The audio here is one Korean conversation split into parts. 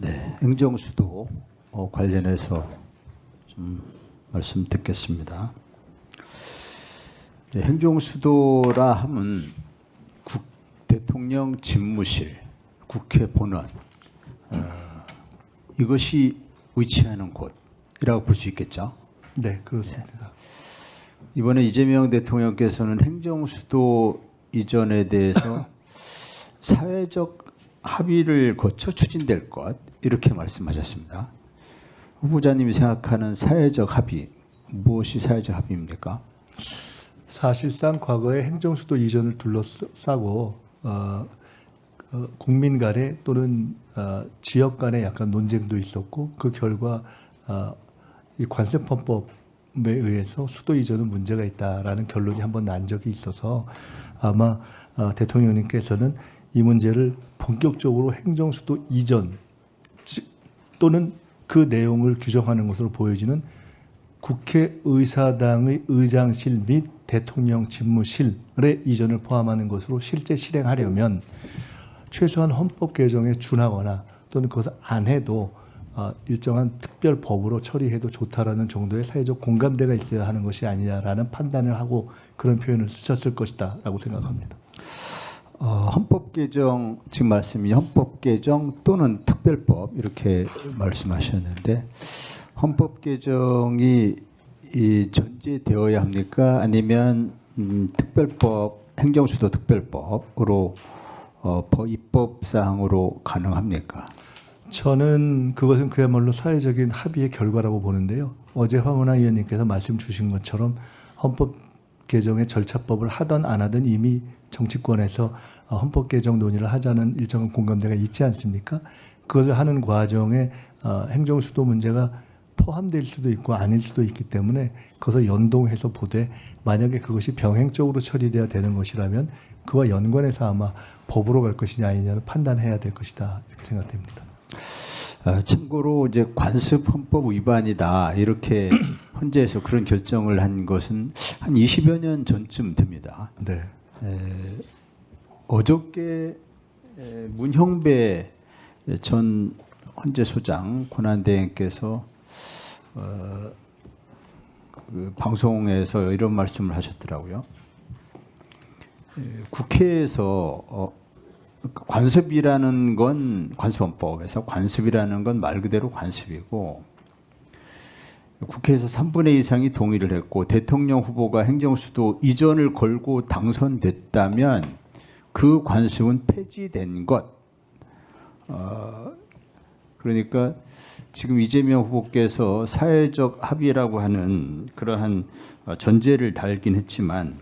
네, 행정수도 관련해서 좀 말씀 듣겠습니다. 이제 행정수도라 하면 대통령 집무실, 국회 본원 이것이 위치하는 곳이라고 볼 수 있겠죠. 네, 그렇습니다. 이번에 이재명 대통령께서는 행정수도 이전에 대해서 사회적 합의를 거쳐 추진될 것 이렇게 말씀하셨습니다. 후보자님이 생각하는 사회적 합의, 무엇이 사회적 합의입니까? 사실상 과거의 행정수도 이전을 둘러싸고 국민 간에 또는 지역 간에 약간 논쟁도 있었고 그 결과 이 관세법법에 의해서 수도 이전은 문제가 있다라는 결론이 한번 난 적이 있어서 아마 대통령님께서는 이 문제를 본격적으로 행정수도 이전 또는 그 내용을 규정하는 것으로 보여지는 국회의사당의 의장실 및 대통령 집무실의 이전을 포함하는 것으로 실제 실행하려면 최소한 헌법 개정에 준하거나 또는 그것을 안 해도 일정한 특별 법으로 처리해도 좋다라는 정도의 사회적 공감대가 있어야 하는 것이 아니냐라는 판단을 하고 그런 표현을 쓰셨을 것이다라고 생각합니다. 헌법 개정 지금 말씀이 헌법 개정 또는 특별법 이렇게 말씀하셨는데 헌법 개정이 전제되어야 합니까? 아니면 특별법 행정수도 특별법으로 입법 사항으로 가능합니까? 저는 그것은 그야말로 사회적인 합의의 결과라고 보는데요. 어제 황운하 의원님께서 말씀 주신 것처럼 헌법 개정의 절차법을 하든 안 하든 이미 정치권에서 헌법 개정 논의를 하자는 일정한 공감대가 있지 않습니까? 그것을 하는 과정에 행정수도 문제가 포함될 수도 있고 아닐 수도 있기 때문에 그것을 연동해서 보되 만약에 그것이 병행적으로 처리돼야 되는 것이라면 그와 연관해서 아마 법으로 갈 것이냐 아니냐를 판단해야 될 것이다 이렇게 생각됩니다. 참고로 이제 관습 헌법 위반이다 이렇게 헌재에서 그런 결정을 한 것은 한 20여 년 전쯤 됩니다. 네. 어저께 문형배 전 헌재소장 권한대행께서 그 방송에서 이런 말씀을 하셨더라고요. 국회에서 관습이라는 건 관습헌법에서 관습이라는 건 말 그대로 관습이고 국회에서 3분의 2 이상이 동의를 했고 대통령 후보가 행정수도 이전을 걸고 당선됐다면 그 관습은 폐지된 것. 그러니까 지금 이재명 후보께서 사회적 합의라고 하는 그러한 전제를 달긴 했지만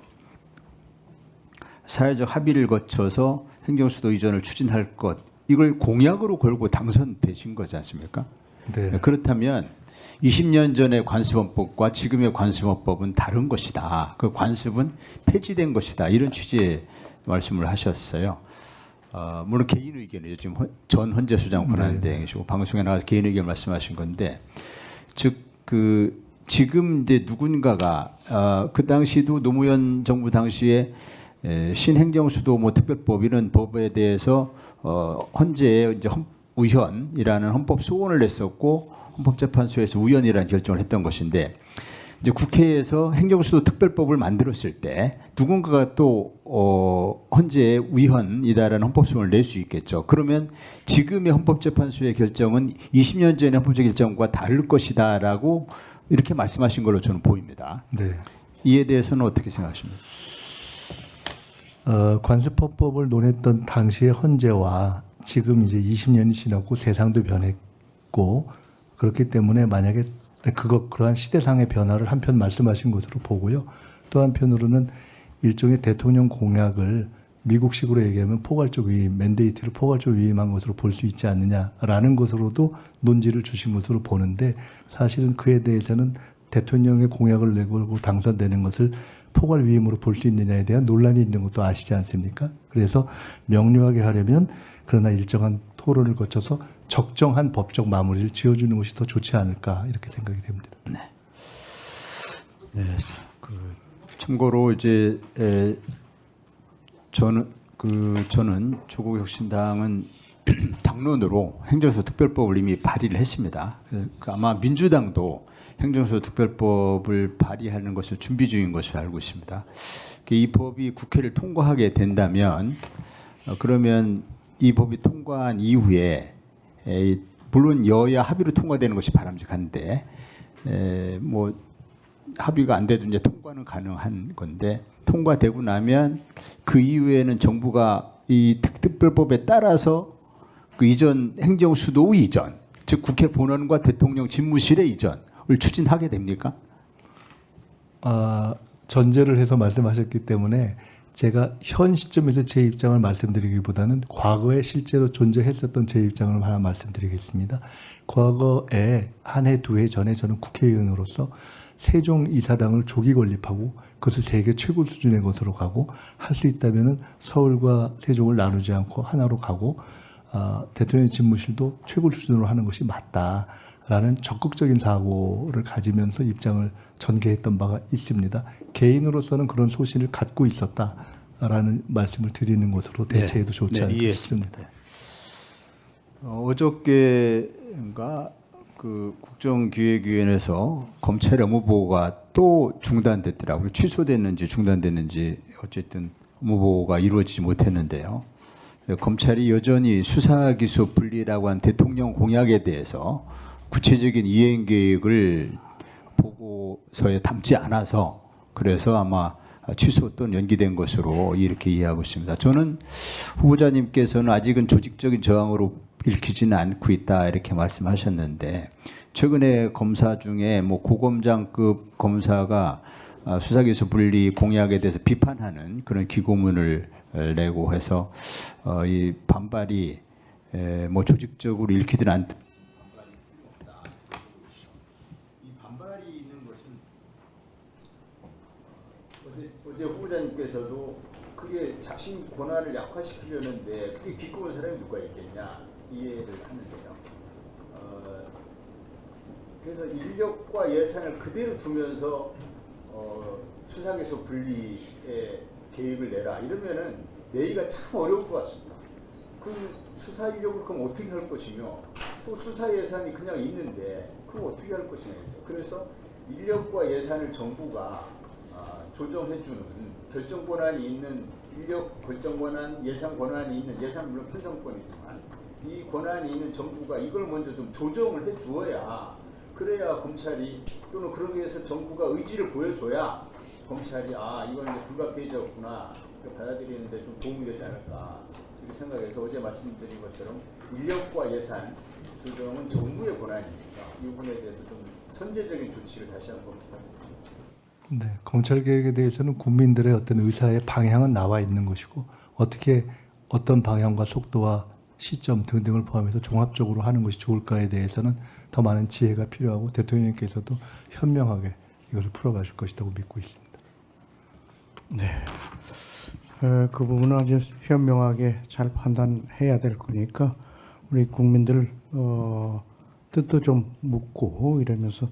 사회적 합의를 거쳐서 행정수도 이전을 추진할 것 이걸 공약으로 걸고 당선되신 거지 않습니까? 네. 그렇다면 20년 전의 관습헌법과 지금의 관습헌법은 다른 것이다. 그 관습은 폐지된 것이다. 이런 취지의 말씀을 하셨어요. 물론 개인 의견이죠. 지금 전 헌재소장 권한대행이시고 방송에 나가서 개인 의견 말씀하신 건데, 즉 그 지금 이제 누군가가 그 당시도 노무현 정부 당시에 신행정수도 뭐 특별법 이런 법에 대해서 헌재에 이제 우현이라는 헌법 소원을 냈었고 헌법재판소에서 우연이라는 결정을 했던 것인데 이제 국회에서 행정수도 특별법을 만들었을 때 누군가가 또 헌재에 위헌이다라는 헌법소원을 낼 수 있겠죠. 그러면 지금의 헌법재판소의 결정은 20년 전의 헌법적 결정과 다를 것이다라고 이렇게 말씀하신 걸로 저는 보입니다. 네. 이에 대해서는 어떻게 생각하십니까? 관습헌법을 논했던 당시의 헌재와 지금 이제 20년이 지났고 세상도 변했고 그렇기 때문에 만약에 그러한 시대상의 변화를 한편 말씀하신 것으로 보고요. 또 한편으로는 일종의 대통령 공약을 미국식으로 얘기하면 포괄적 위임, 맨데이트를 포괄적 위임한 것으로 볼 수 있지 않느냐라는 것으로도 논지를 주신 것으로 보는데 사실은 그에 대해서는 대통령의 공약을 내걸고 당선되는 것을 포괄 위임으로 볼 수 있느냐에 대한 논란이 있는 것도 아시지 않습니까? 그래서 명료하게 하려면 그러나 일정한 토론을 거쳐서 적정한 법적 마무리를 지어주는 것이 더 좋지 않을까 이렇게 생각이 됩니다. 네. 네. 참고로 이제 저는 조국혁신당은 당론으로 행정소득별법을 이미 발의를 했습니다. 그래서 아마 민주당도 행정소득별법을 발의하는 것을 준비 중인 것으로 알고 있습니다. 이 법이 국회를 통과하게 된다면 그러면 이 법이 통과한 이후에 물론 여야 합의로 통과되는 것이 바람직한데 뭐 합의가 안 돼도 이제 통과는 가능한 건데 통과되고 나면 그 이후에는 정부가 이 특별법에 따라서 그 이전 행정수도 이전, 즉 국회 본원과 대통령 집무실의 이전을 추진하게 됩니까? 전제를 해서 말씀하셨기 때문에 제가 현 시점에서 제 입장을 말씀드리기보다는 과거에 실제로 존재했었던 제 입장을 하나 말씀드리겠습니다. 과거에 한 해, 두 해 전에 저는 국회의원으로서 세종이사당을 조기 건립하고 그것을 세계 최고 수준의 것으로 가고 할 수 있다면 서울과 세종을 나누지 않고 하나로 가고 대통령 집무실도 최고 수준으로 하는 것이 맞다라는 적극적인 사고를 가지면서 입장을 전개했던 바가 있습니다. 개인으로서는 그런 소신을 갖고 있었다라는 말씀을 드리는 것으로 대체해도 좋지 않을까 싶습니다. 어저께인가 그 국정기획위원회에서 검찰 업무보고가 또 중단됐더라고요. 취소됐는지 중단됐는지 어쨌든 업무보고가 이루어지지 못했는데요. 검찰이 여전히 수사기소 분리라고 한 대통령 공약에 대해서 구체적인 이행 계획을 보고서에 담지 않아서 그래서 아마 취소 또는 연기된 것으로 이렇게 이해하고 있습니다. 저는 후보자님께서는 아직은 조직적인 저항으로 읽히지는 않고 있다 이렇게 말씀하셨는데 최근에 검사 중에 뭐 고검장급 검사가 수사기소 분리 공약에 대해서 비판하는 그런 기고문을 내고 해서 이 반발이 뭐 조직적으로 읽히지는 않다. 이 반발이 있는 것은 어제 후보자님께서도 그게 자신 권한을 약화시키려는데 그게 기꺼운 사람이 누가 있겠냐 이해를 하는데요. 그래서 인력과 예산을 그대로 두면서 수사기소 분리의 계획을 내라 이러면은 내기가 참 어려울 것 같습니다. 그 수사 인력을 그럼 어떻게 할 것이며 또 수사 예산이 그냥 있는데 그럼 어떻게 할 것이냐죠. 그래서 인력과 예산을 정부가 조정해주는 결정 권한이 있는 인력 결정 권한, 예산 권한이 있는 예산 물론 편성권이지만 이 권한이 있는 정부가 이걸 먼저 좀 조정을 해주어야 그래야 검찰이 또는 그러기 위해서 정부가 의지를 보여줘야 검찰이 이건 이제 불가피해졌구나 받아들이는데 좀 도움이 되지 않을까 이렇게 생각해서 어제 말씀드린 것처럼 인력과 예산 조정은 정부의 권한이니까 이 부분에 대해서 좀 선제적인 조치를 다시 한번 부탁드립니다. 네, 검찰 개혁에 대해서는 국민들의 어떤 의사의 방향은 나와 있는 것이고 어떻게 어떤 방향과 속도와 시점 등등을 포함해서 종합적으로 하는 것이 좋을까에 대해서는 더 많은 지혜가 필요하고 대통령께서도 현명하게 이것을 풀어가실 것이라고 믿고 있습니다. 네, 그 부분은 아주 현명하게 잘 판단해야 될 거니까 우리 국민들 뜻도 좀 묻고 이러면서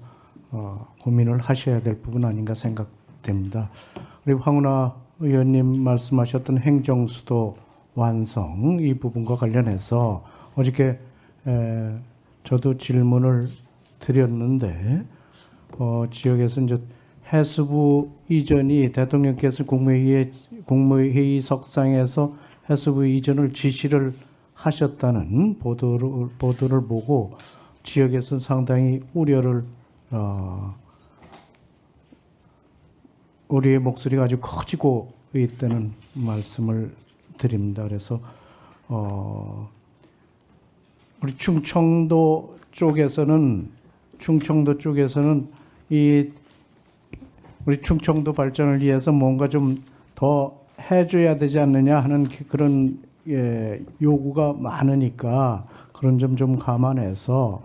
고민을 하셔야 될 부분 아닌가 생각됩니다. 우리 황운하 의원님 말씀하셨던 행정수도 완성 이 부분과 관련해서 어저께 저도 질문을 드렸는데 지역에서 이제 해수부 이전이 대통령께서 국무회의 석상에서 해수부 이전을 지시를 하셨다는 보도를 보고 지역에서 상당히 우리의 목소리가 아주 커지고 있다는 말씀을 드립니다. 그래서 우리 충청도 쪽에서는 이 우리 충청도 발전을 위해서 뭔가 좀 더 해줘야 되지 않느냐 하는 그런 요구가 많으니까 그런 점 좀 감안해서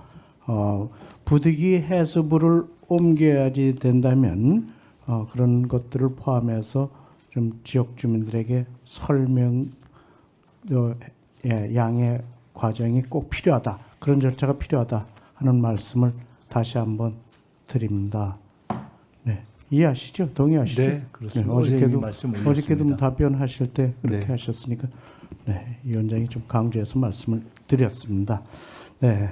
부득이 해수부를 옮겨야지 된다면 그런 것들을 포함해서 좀 지역 주민들에게 설명 양해 과정이 꼭 필요하다. 그런 절차가 필요하다 하는 말씀을 다시 한번 드립니다. 네, 이해하시죠? 동의하시죠? 네, 그렇습니다. 어저께도 답변하실 때 그렇게 네. 하셨으니까 네, 위원장이 좀 강조해서 말씀을 드렸습니다. 네,